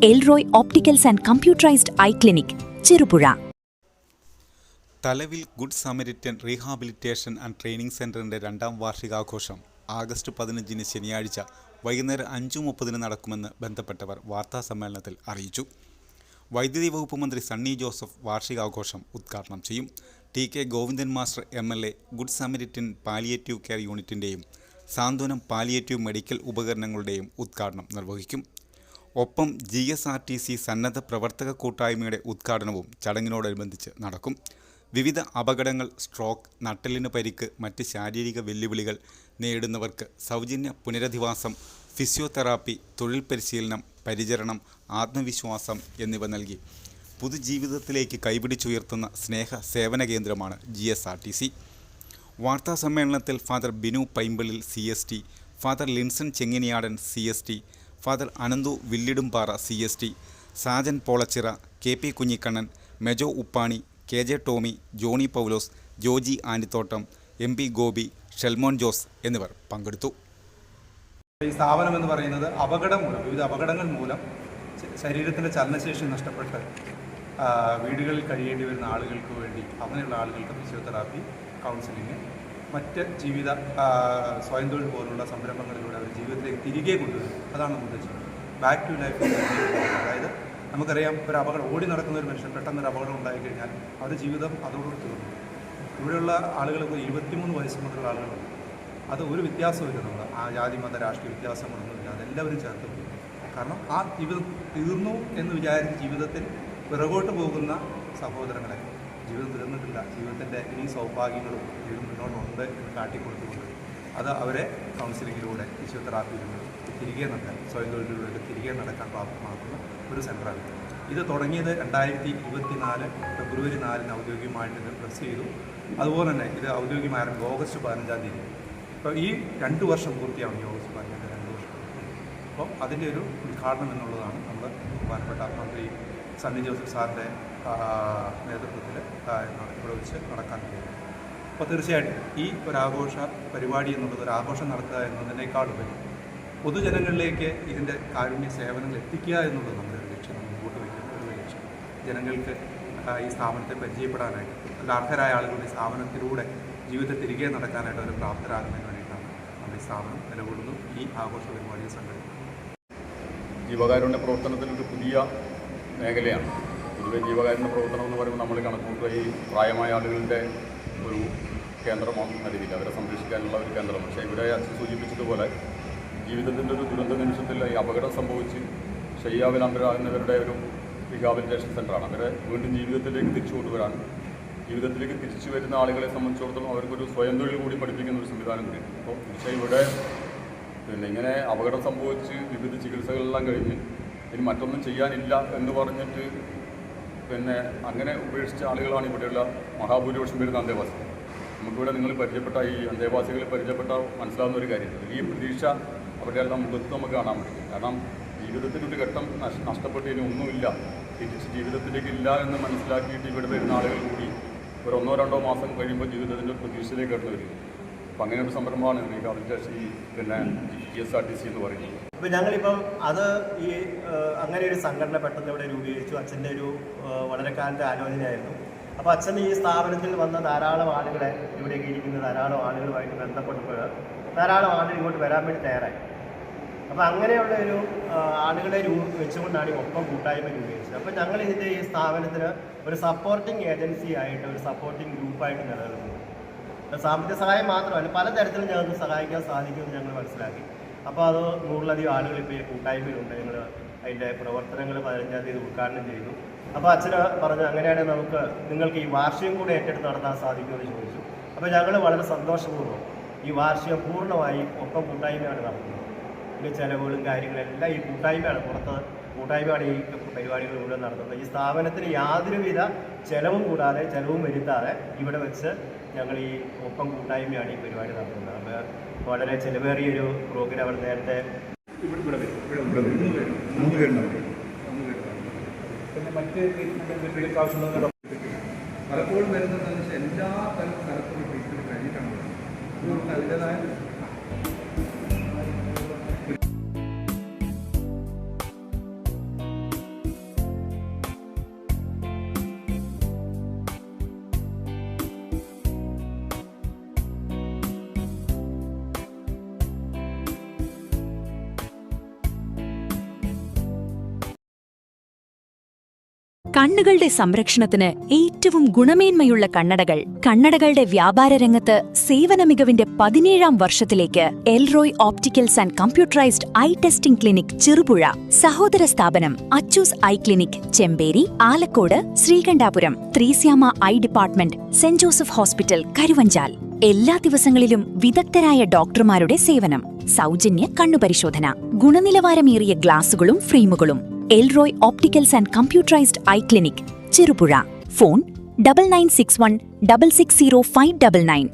El Roi opticals and computerised eye clinic, Cherupuzha. Thalavil good Samaritan rehabilitation and training സെൻ്ററിൻ്റെ 2ാം വാർഷികാഘോഷം ആഗസ്റ്റ് 15 ശനിയാഴ്ച വൈകുന്നേരം 5:30 നടക്കുമെന്ന് ബന്ധപ്പെട്ടവർ വാർത്താസമ്മേളനത്തിൽ അറിയിച്ചു. വൈദ്യുതി വകുപ്പ് മന്ത്രി സണ്ണി ജോസഫ് വാർഷികാഘോഷം ഉദ്ഘാടനം ചെയ്യും. TK. Govindan master MLA. Good Samaritan palliative care യൂണിറ്റിൻ്റെയും സാന്ത്വനം പാലിയേറ്റീവ് മെഡിക്കൽ ഉപകരണങ്ങളുടെയും ഉദ്ഘാടനം നിർവഹിക്കും. ഒപ്പം GSRTC സന്നദ്ധ പ്രവർത്തക കൂട്ടായ്മയുടെ ഉദ്ഘാടനവും ചടങ്ങിനോടനുബന്ധിച്ച് നടക്കും. വിവിധ അപകടങ്ങൾ, സ്ട്രോക്ക്, നട്ടെല്ലിന് പരിക്ക്, മറ്റ് ശാരീരിക വെല്ലുവിളികൾ നേരിടുന്നവർക്ക് സൗജന്യ പുനരധിവാസം, ഫിസിയോതെറാപ്പി, തൊഴിൽ പരിശീലനം, പരിചരണം, ആത്മവിശ്വാസം എന്നിവ നൽകി പുതുജീവിതത്തിലേക്ക് കൈപിടിച്ചുയർത്തുന്ന സ്നേഹ സേവന കേന്ദ്രമാണ് GSRTC. വാർത്താസമ്മേളനത്തിൽ father Binu Paimpilil CST, father Linson Chenginiyadan CST, father Ananthu Villidumpara CST, Sajan Polachira, KP Kunhikannan, Mejo Uppani, KJ Tomy, Johny Paulose, Joji Anithottam, MP Gopi, Shelmon Jose എന്നിവർ പങ്കെടുത്തു. ഈ സ്ഥാപനം എന്ന് പറയുന്നത് വിവിധ അപകടങ്ങൾ മൂലം ശരീരത്തിൻ്റെ ചലനശേഷി നഷ്ടപ്പെട്ട് വീടുകളിൽ കഴിയേണ്ടി വരുന്ന ആളുകൾക്ക് വേണ്ടി, അങ്ങനെയുള്ള ആളുകൾക്ക് ഫിസിയോതെറാപ്പി, കൗൺസിലിംഗ്, മറ്റ് ജീവിത സ്വയം തൊഴിൽ പോലുള്ള സംരംഭങ്ങളിലൂടെ അവർ ജീവിതത്തിലേക്ക് തിരികെ കൊണ്ടുവരും. അതാണ് നമ്മുടെ ഉദ്ദേശം. Back to life. അതായത് നമുക്കറിയാം, ഒരു അപകടം ഓടി നടക്കുന്ന ഒരു മനുഷ്യൻ പെട്ടെന്നൊരു അപകടം ഉണ്ടായിക്കഴിഞ്ഞാൽ അവരുടെ ജീവിതം അതോടുകൂടി തീർന്നു. ഇവിടെയുള്ള ആളുകൾക്ക് 23 വയസ്സ് മുതലുള്ള ആളുകളുണ്ട്. അത് ഒരു വ്യത്യാസമില്ല. നമ്മൾ ജാതി മത രാഷ്ട്രീയ വ്യത്യാസങ്ങളൊന്നുമില്ല. അതെല്ലാവരും ചേർത്ത് പോകും. കാരണം ആ ജീവിതം തീർന്നു എന്ന് വിചാരിച്ച് ജീവിതത്തിൽ പിറകോട്ട് പോകുന്ന സഹോദരങ്ങളെ, ജീവിതം തീർന്നിട്ടില്ല, ജീവിതത്തിൻ്റെ ഇനി സൗഭാഗ്യങ്ങളും ജീവിതം മുന്നോട്ടുണ്ട് എന്ന് കാട്ടിക്കൊടുത്തുകൊണ്ട് അത് അവരെ കൗൺസിലിങ്ങിലൂടെ, ഫിസിയോതെറാപ്പിയിലൂടെ തിരികെ നടക്കാൻ, സ്വയം തൊഴിലിലൂടെ തിരികെ നടക്കാൻ പ്രാപ്തമാക്കുന്ന ഒരു സെൻ്ററാണ്. ഇത് തുടങ്ങിയത് 2024 ഫെബ്രുവരി 4 ഔദ്യോഗികമായിട്ട് ഇത് പ്രസ് ചെയ്തു. അതുപോലെ തന്നെ ഇത് ഔദ്യോഗികമായി ആരംഭിക്കും ഓഗസ്റ്റ് 15. ഇപ്പോൾ ഈ 2 വർഷം പൂർത്തിയാവും. ഈ ഓഗസ്റ്റ് 15 2 വർഷം. അപ്പോൾ അതിൻ്റെ ഒരു ഉദ്ഘാടനം എന്നുള്ളതാണ് നമ്മൾ ബഹുമാനപ്പെട്ട മന്ത്രി സണ്ണി ജോസഫ് സാറിൻ്റെ നേതൃത്വത്തിൽ ഇവിടെ വെച്ച് നടക്കാൻ പോകുന്നത്. അപ്പോൾ തീർച്ചയായിട്ടും ഈ ഒരാഘോഷ പരിപാടി എന്നുള്ളത്, ഒരു ആഘോഷം നടത്തുക എന്നതിനേക്കാളുപരി പൊതുജനങ്ങളിലേക്ക് ഇതിൻ്റെ കാരുണ്യ സേവനങ്ങൾ എത്തിക്കുക എന്നുള്ളത് നമ്മുടെ ഒരു ലക്ഷ്യം, മുമ്പോട്ട് വയ്ക്കുന്ന ഒരു ലക്ഷ്യം. ജനങ്ങൾക്ക് ഈ സ്ഥാപനത്തെ പരിചയപ്പെടാനായിട്ട്, അല്ല അർഹരായ ആളുകളുടെ സ്ഥാപനത്തിലൂടെ ജീവിതത്തെ തിരികെ നടക്കാനായിട്ട് അവർ പ്രാപ്തരാകുന്നതിന് വേണ്ടിയിട്ടാണ് നമ്മുടെ ഈ സ്ഥാപനം നിലകൊള്ളുന്നു, ഈ ആഘോഷ പരിപാടിയെ സംഘടിപ്പിക്കുന്നത്. ജീവകാരുണ്യ പ്രവർത്തനത്തിലൊരു പുതിയ മേഖലയാണ്. പൊതുവെ ജീവകാരുണ്യ പ്രവർത്തനം എന്ന് പറയുമ്പോൾ നമ്മൾ കണക്കൂട്ടുക ഈ പ്രായമായ ആളുകളുടെ ഒരു കേന്ദ്രമാണ് രീതിയിൽ അവരെ സംരക്ഷിക്കാനുള്ള ഒരു കേന്ദ്രം. പക്ഷേ ഇവിടെ അച്ഛൻ സൂചിപ്പിച്ചതുപോലെ ജീവിതത്തിൻ്റെ ഒരു ദുരന്ത നിമിഷത്തിൽ ഈ അപകടം സംഭവിച്ച് ശയ്യാവിലംബരാകുന്നവരുടെ ഒരു റീഹാബിലിറ്റേഷൻ സെൻ്ററാണ്. അവരെ വീണ്ടും ജീവിതത്തിലേക്ക് തിരിച്ചു കൊണ്ടുവരാൻ, ജീവിതത്തിലേക്ക് തിരിച്ചു വരുന്ന ആളുകളെ സംബന്ധിച്ചിടത്തോളം അവർക്കൊരു സ്വയം തൊഴിൽ കൂടി പഠിപ്പിക്കുന്ന ഒരു സംവിധാനം കൂടി. അപ്പോൾ പക്ഷേ ഇവിടെ ഇങ്ങനെ അപകടം സംഭവിച്ച് വിവിധ ചികിത്സകളെല്ലാം കഴിഞ്ഞ് ഇനി മറ്റൊന്നും ചെയ്യാനില്ല എന്ന് പറഞ്ഞിട്ട് അങ്ങനെ ഉപേക്ഷിച്ച ആളുകളാണ് ഇവിടെയുള്ള മഹാഭൂരിപക്ഷം വരുന്ന അന്തേവാസികൾ. നമുക്കിവിടെ നിങ്ങൾ പരിചയപ്പെട്ട ഈ അന്തേവാസികളെ പരിചയപ്പെട്ട മനസ്സിലാവുന്ന ഒരു കാര്യത്തിൽ ഈ പ്രതീക്ഷ അവരുടെയെല്ലാം മുഖത്ത് നമുക്ക് കാണാൻ പറ്റും. കാരണം ജീവിതത്തിലൊരു ഘട്ടം നഷ്ടപ്പെട്ട് ഇനി ഒന്നുമില്ല, തിരിച്ച് ജീവിതത്തിലേക്ക് ഇല്ല എന്ന് മനസ്സിലാക്കിയിട്ട് ഇവിടെ വരുന്ന ആളുകൾ കൂടി ഒരു 1-2 മാസം കഴിയുമ്പോൾ ജീവിതത്തിൻ്റെ ഒരു പ്രതീക്ഷയിലേക്ക് കടന്നു വരിക. അപ്പം അങ്ങനെ ഒരു സംരംഭമാണ് റീഹാബിലിറ്റേഷൻ GSRTC എന്ന് പറയുന്നത്. ഇപ്പോൾ ഞങ്ങളിപ്പം അത് ഈ അങ്ങനെ ഒരു സംഘടന പെട്ടെന്ന് ഇവിടെ രൂപീകരിച്ചു. അച്ഛൻ്റെ ഒരു വളരെ കാലത്തെ ആലോചനയായിരുന്നു. അപ്പോൾ അച്ഛൻ ഈ സ്ഥാപനത്തിൽ വന്ന ധാരാളം ആളുകളെ, ഇവിടേക്ക് ഇരിക്കുന്ന ധാരാളം ആളുകളുമായിട്ട് ബന്ധപ്പെട്ടപ്പോൾ ധാരാളം ആളുകൾ ഇങ്ങോട്ട് വരാൻ വേണ്ടി തയ്യാറായി. അപ്പോൾ അങ്ങനെയുള്ള ഒരു ആളുകളെ വെച്ചുകൊണ്ടാണ് ഈ ഒപ്പം കൂട്ടായ്മ രൂപീകരിച്ചത്. അപ്പോൾ ഞങ്ങൾ ഇതിൻ്റെ ഈ സ്ഥാപനത്തിന് ഒരു സപ്പോർട്ടിംഗ് ഏജൻസി ആയിട്ട്, ഒരു സപ്പോർട്ടിംഗ് ഗ്രൂപ്പായിട്ട് നിലനിൽക്കുന്നു. സാമ്പത്തിക സഹായം മാത്രമല്ല, പലതരത്തിലും ഞങ്ങൾക്ക് സഹായിക്കാൻ സാധിക്കുമെന്ന് ഞങ്ങൾ മനസ്സിലാക്കി. അപ്പോൾ അത് 100-ലധികം ആളുകൾ ഇപ്പോൾ ഈ കൂട്ടായ്മയിലുണ്ട്. ഞങ്ങൾ അതിൻ്റെ പ്രവർത്തനങ്ങൾ 15-ാം തീയതി ഉദ്ഘാടനം ചെയ്തു. അപ്പോൾ അച്ഛന് പറഞ്ഞു, അങ്ങനെയാണെങ്കിൽ നമുക്ക് നിങ്ങൾക്ക് ഈ വാർഷികം കൂടെ ഏറ്റെടുത്ത് നടത്താൻ സാധിക്കുമെന്ന് ചോദിച്ചു. അപ്പോൾ ഞങ്ങൾ വളരെ സന്തോഷപൂർവ്വം ഈ വാർഷികം പൂർണ്ണമായി ഒപ്പം കൂട്ടായ്മയാണ് നടത്തുന്നത്. ഇതിൻ്റെ ചിലവുകളും കാര്യങ്ങളെല്ലാം ഈ കൂട്ടായ്മയാണ്, പുറത്ത് കൂട്ടായ്മയാണ് ഈ പരിപാടികൾ ഇവിടെ നടത്തുന്നത്. ഈ സ്ഥാപനത്തിന് യാതൊരുവിധ ചെലവും വരുത്താതെ ഇവിടെ വെച്ച് ഞങ്ങൾ ഈ ഒപ്പം കൂട്ടായ്മയാണ് ഈ പരിപാടി നടത്തുന്നത്. അപ്പോൾ വളരെ ചിലവേറിയൊരു പ്രോഗ്രാം അവിടെ നേരത്തെ പിന്നെ മറ്റ് ട്രീറ്റ്മെൻറ്റ് ആവശ്യമുള്ള പലപ്പോഴും വരുന്നത് എല്ലാ തരത്തിലുള്ള ട്രീറ്റ്മെൻറ്റ് കഴിഞ്ഞിട്ടാണ് അതിൻ്റെതായ കണ്ണുകളുടെ സംരക്ഷണത്തിന് ഏറ്റവും ഗുണമേന്മയുള്ള കണ്ണടകൾ. കണ്ണടകളുടെ വ്യാപാര രംഗത്ത് സേവന മികവിന്റെ 17ാം വർഷത്തിലേക്ക് Elroy opticals and computerised eye testing clinic Cherupuzha. സഹോദര സ്ഥാപനം Achus eye clinic Chemperi, Alakode, Sreekandapuram, Thresiamma eye department, saint Joseph hospital, Karuvanchal. എല്ലാ ദിവസങ്ങളിലും വിദഗ്ധരായ ഡോക്ടർമാരുടെ സേവനം. സൗജന്യ കണ്ണുപരിശോധന. ഗുണനിലവാരമേറിയ ഗ്ലാസുകളും ഫ്രെയിമുകളും. Elroy opticals and computerised eye clinic Cherupuzha. Phone 9961 660 599.